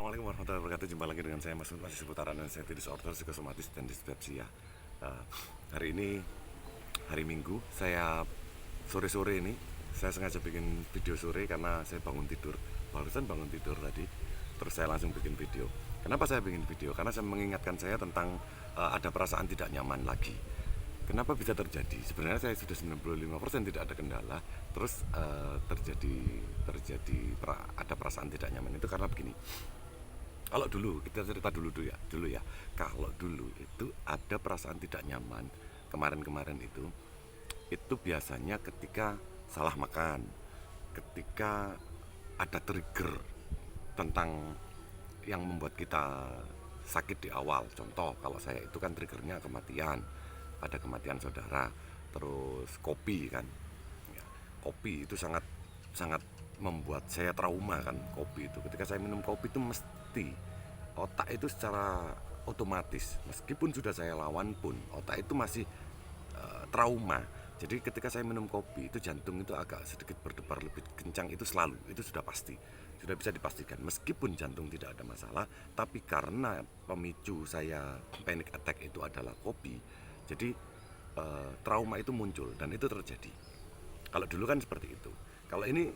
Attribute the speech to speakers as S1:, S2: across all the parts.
S1: Assalamualaikum warahmatullahi wabarakatuh. Jumpa lagi dengan saya Mas Mun, masih seputar anxiety disorder, psikosomatis dan dispepsia. Uh, Hari ini hari Minggu, saya sore-sore ini saya sengaja bikin video sore karena saya barusan bangun tidur tadi, terus saya langsung bikin video. Kenapa saya bikin video? Karena saya mengingatkan saya tentang ada perasaan tidak nyaman lagi. Kenapa bisa terjadi? Sebenarnya saya sudah 95% tidak ada kendala, terus ada perasaan tidak nyaman itu karena begini. Kalau dulu kita cerita dulu ya. Kalau dulu itu ada perasaan tidak nyaman kemarin-kemarin itu biasanya ketika salah makan, ketika ada trigger tentang yang membuat kita sakit di awal. Contoh, kalau saya itu kan triggernya kematian, ada kematian saudara, terus kopi kan. Ya, kopi itu sangat sangat membuat saya trauma kan. Kopi itu, ketika saya minum kopi itu mesti otak itu secara otomatis, meskipun sudah saya lawan pun otak itu masih trauma. Jadi ketika saya minum kopi itu jantung itu agak sedikit berdebar lebih kencang, itu selalu, itu sudah pasti, sudah bisa dipastikan. Meskipun jantung tidak ada masalah, tapi karena pemicu saya panic attack itu adalah kopi, jadi trauma itu muncul dan itu terjadi. Kalau dulu kan seperti itu. Kalau ini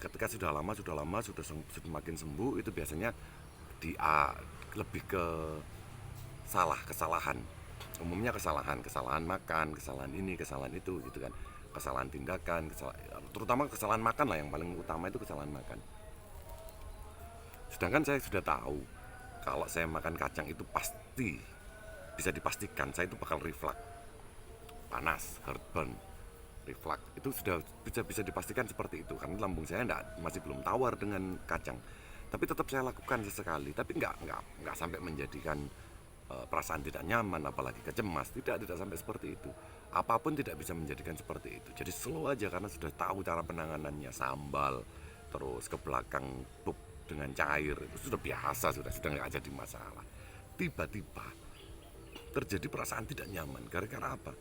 S1: ketika sudah lama sudah semakin sembuh, itu biasanya di lebih ke kesalahan, umumnya kesalahan makan, kesalahan ini, kesalahan itu gitu kan, kesalahan tindakan, terutama kesalahan makan lah, yang paling utama itu kesalahan makan. Sedangkan saya sudah tahu kalau saya makan kacang itu pasti bisa dipastikan saya itu bakal reflux, panas, heartburn, reflux itu sudah bisa dipastikan seperti itu, karena lambung saya masih belum tawar dengan kacang. Tapi tetap saya lakukan sesekali, tapi nggak sampai menjadikan perasaan tidak nyaman, apalagi kecemas, tidak sampai seperti itu. Apapun tidak bisa menjadikan seperti itu. Jadi slow aja, karena sudah tahu cara penanganannya, sambal terus ke belakang pup dengan cair itu sudah biasa, sudah nggak jadi masalah. Tiba-tiba terjadi perasaan tidak nyaman, gara-gara apa?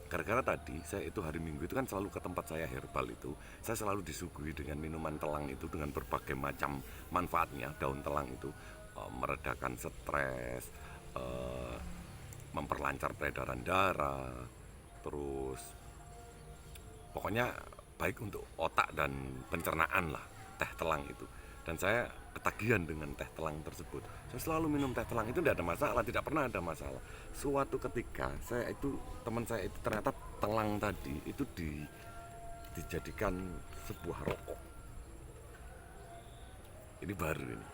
S1: Gara-gara tadi saya itu hari Minggu itu kan selalu ke tempat saya herbal itu, saya selalu disuguhi dengan minuman telang itu dengan berbagai macam manfaatnya. Daun telang itu meredakan stres, memperlancar peredaran darah, terus pokoknya baik untuk otak dan pencernaan lah, teh telang itu. Dan saya ketagihan dengan teh telang tersebut. Saya selalu minum teh telang, itu tidak ada masalah, tidak pernah ada masalah. Suatu ketika teman saya itu ternyata telang tadi itu dijadikan sebuah rokok. Ini baru ini.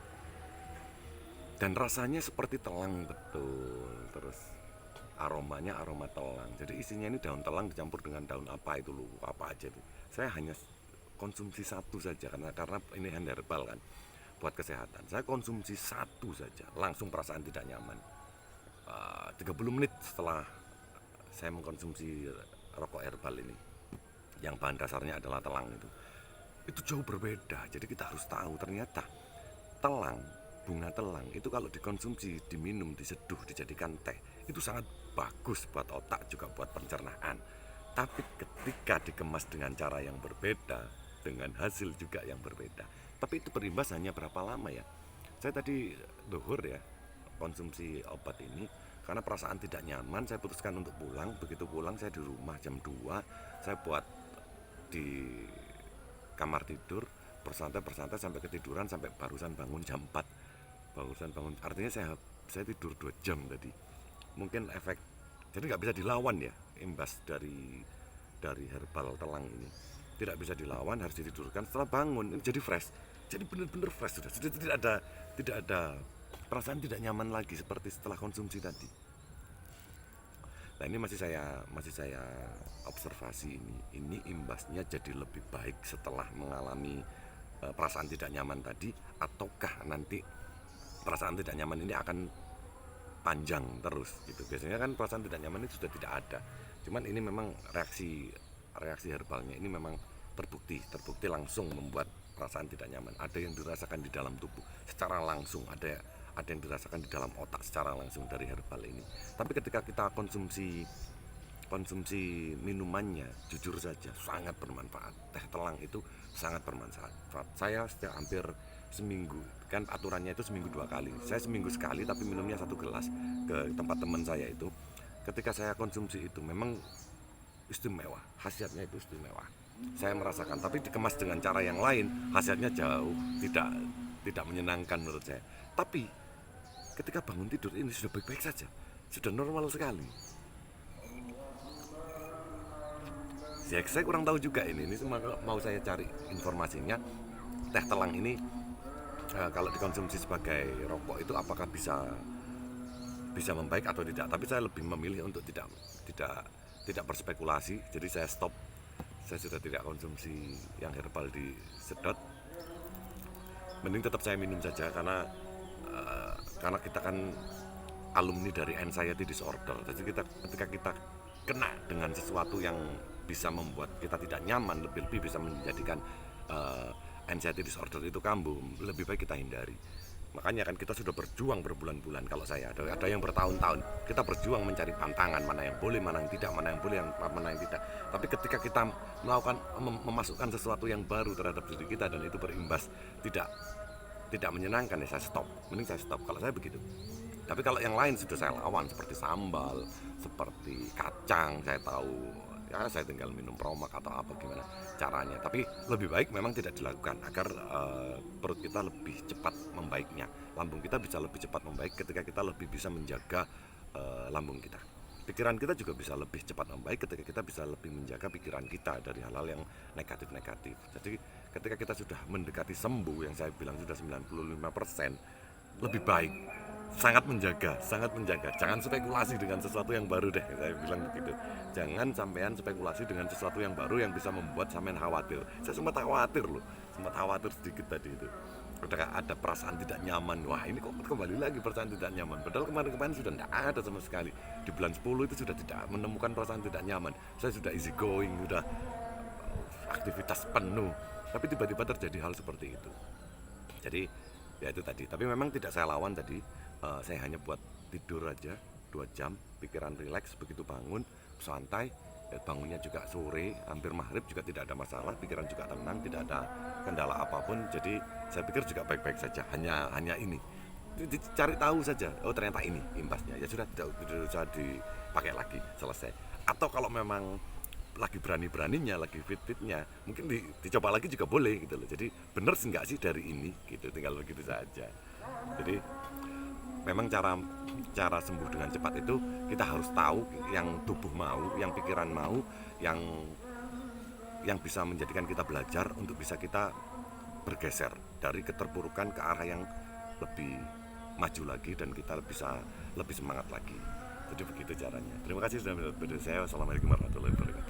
S1: Dan rasanya seperti telang betul. Terus aromanya aroma telang. Jadi isinya ini daun telang dicampur dengan daun apa itu, lupa apa aja itu. Saya hanya konsumsi satu saja, karena ini herbal kan, buat kesehatan. Saya konsumsi satu saja, langsung perasaan tidak nyaman. 30 menit setelah saya mengkonsumsi rokok herbal ini, yang bahan dasarnya adalah telang itu jauh berbeda. Jadi kita harus tahu, ternyata telang, bunga telang itu kalau dikonsumsi, diminum, diseduh, dijadikan teh, itu sangat bagus buat otak, juga buat pencernaan. Tapi ketika dikemas dengan cara yang berbeda, dengan hasil juga yang berbeda. Tapi itu berimbas hanya berapa lama ya? Saya tadi duhur ya konsumsi obat ini, karena perasaan tidak nyaman saya putuskan untuk pulang. Begitu pulang saya di rumah jam 2, saya buat di kamar tidur, bersantai sampai ketiduran, sampai barusan bangun jam 4. Barusan bangun, artinya saya tidur 2 jam tadi. Mungkin efek, jadi nggak bisa dilawan ya, imbas dari herbal telang ini tidak bisa dilawan, harus ditidurkan. Setelah bangun ini jadi fresh, jadi benar-benar fresh, sudah tidak ada perasaan tidak nyaman lagi seperti setelah konsumsi tadi. Nah, ini masih saya observasi, ini imbasnya jadi lebih baik setelah mengalami perasaan tidak nyaman tadi, ataukah nanti perasaan tidak nyaman ini akan panjang terus gitu. Biasanya kan perasaan tidak nyaman itu sudah tidak ada, cuman ini memang reaksi herbalnya ini memang terbukti langsung membuat perasaan tidak nyaman. Ada yang dirasakan di dalam tubuh secara langsung, ada yang dirasakan di dalam otak secara langsung dari herbal ini. Tapi ketika kita konsumsi minumannya, jujur saja sangat bermanfaat. Teh telang itu sangat bermanfaat. Saya setiap hampir seminggu. Kan aturannya itu seminggu 2 kali. Saya seminggu sekali tapi minumnya 1 gelas ke tempat teman saya itu. Ketika saya konsumsi itu memang istimewa, khasiatnya itu istimewa. Saya merasakan, tapi dikemas dengan cara yang lain, khasiatnya jauh tidak menyenangkan menurut saya. Tapi ketika bangun tidur ini sudah baik-baik saja, sudah normal sekali. Saya kurang tahu juga ini semua mau saya cari informasinya. Teh telang ini kalau dikonsumsi sebagai rokok itu apakah bisa membaik atau tidak? Tapi saya lebih memilih untuk tidak berspekulasi. Jadi saya stop. Saya sudah tidak konsumsi yang herbal disedot. Mending tetap saya minum saja karena kita kan alumni dari anxiety disorder. Jadi ketika kita kena dengan sesuatu yang bisa membuat kita tidak nyaman, lebih-lebih bisa menjadikan anxiety disorder itu kambuh, lebih baik kita hindari. Makanya kan kita sudah berjuang berbulan-bulan. Kalau saya ada yang bertahun-tahun, kita berjuang mencari pantangan, mana yang boleh, mana yang tidak, mana yang boleh, mana yang tidak. Tapi ketika kita melakukan memasukkan sesuatu yang baru terhadap diri kita dan itu berimbas tidak menyenangkan, ya saya stop. Mending saya stop kalau saya begitu. Tapi kalau yang lain sudah saya lawan, seperti sambal, seperti kacang, saya tahu ya saya tinggal minum Promac atau apa gimana caranya. Tapi lebih baik memang tidak dilakukan agar perut kita lebih cepat membaiknya, lambung kita bisa lebih cepat membaik ketika kita lebih bisa menjaga lambung kita. Pikiran kita juga bisa lebih cepat membaik ketika kita bisa lebih menjaga pikiran kita dari hal-hal yang negatif-negatif. Jadi ketika kita sudah mendekati sembuh, yang saya bilang sudah 95%, lebih baik sangat menjaga. Jangan spekulasi dengan sesuatu yang baru deh, saya bilang begitu. Jangan sampean spekulasi dengan sesuatu yang baru yang bisa membuat sampean khawatir. Saya sempat khawatir sedikit tadi itu. Ada perasaan tidak nyaman. Wah, ini kok kembali lagi perasaan tidak nyaman. Padahal kemarin sudah tidak ada sama sekali. Di bulan 10 itu sudah tidak menemukan perasaan tidak nyaman. Saya sudah easy going, sudah aktivitas penuh. Tapi tiba-tiba terjadi hal seperti itu. Jadi ya itu tadi. Tapi memang tidak saya lawan tadi. Saya hanya buat tidur aja 2 jam, pikiran rileks, begitu bangun santai. Bangunnya juga sore, hampir maghrib juga tidak ada masalah, pikiran juga tenang, tidak ada kendala apapun. Jadi saya pikir juga baik-baik saja. Hanya ini, cari tahu saja. Oh ternyata ini imbasnya. Ya sudah, tidak usah dipakai lagi, selesai. Atau kalau memang lagi berani-beraninya, lagi fit-fitnya, mungkin dicoba lagi juga boleh gitu loh. Jadi bener sih nggak sih dari ini gitu, tinggal begitu saja. Jadi memang cara sembuh dengan cepat itu kita harus tahu yang tubuh mau, yang pikiran mau, yang bisa menjadikan kita belajar untuk bisa kita bergeser dari keterpurukan ke arah yang lebih maju lagi dan kita bisa lebih semangat lagi. Jadi begitu caranya. Terima kasih sudah menonton video saya. Wassalamualaikum warahmatullahi wabarakatuh.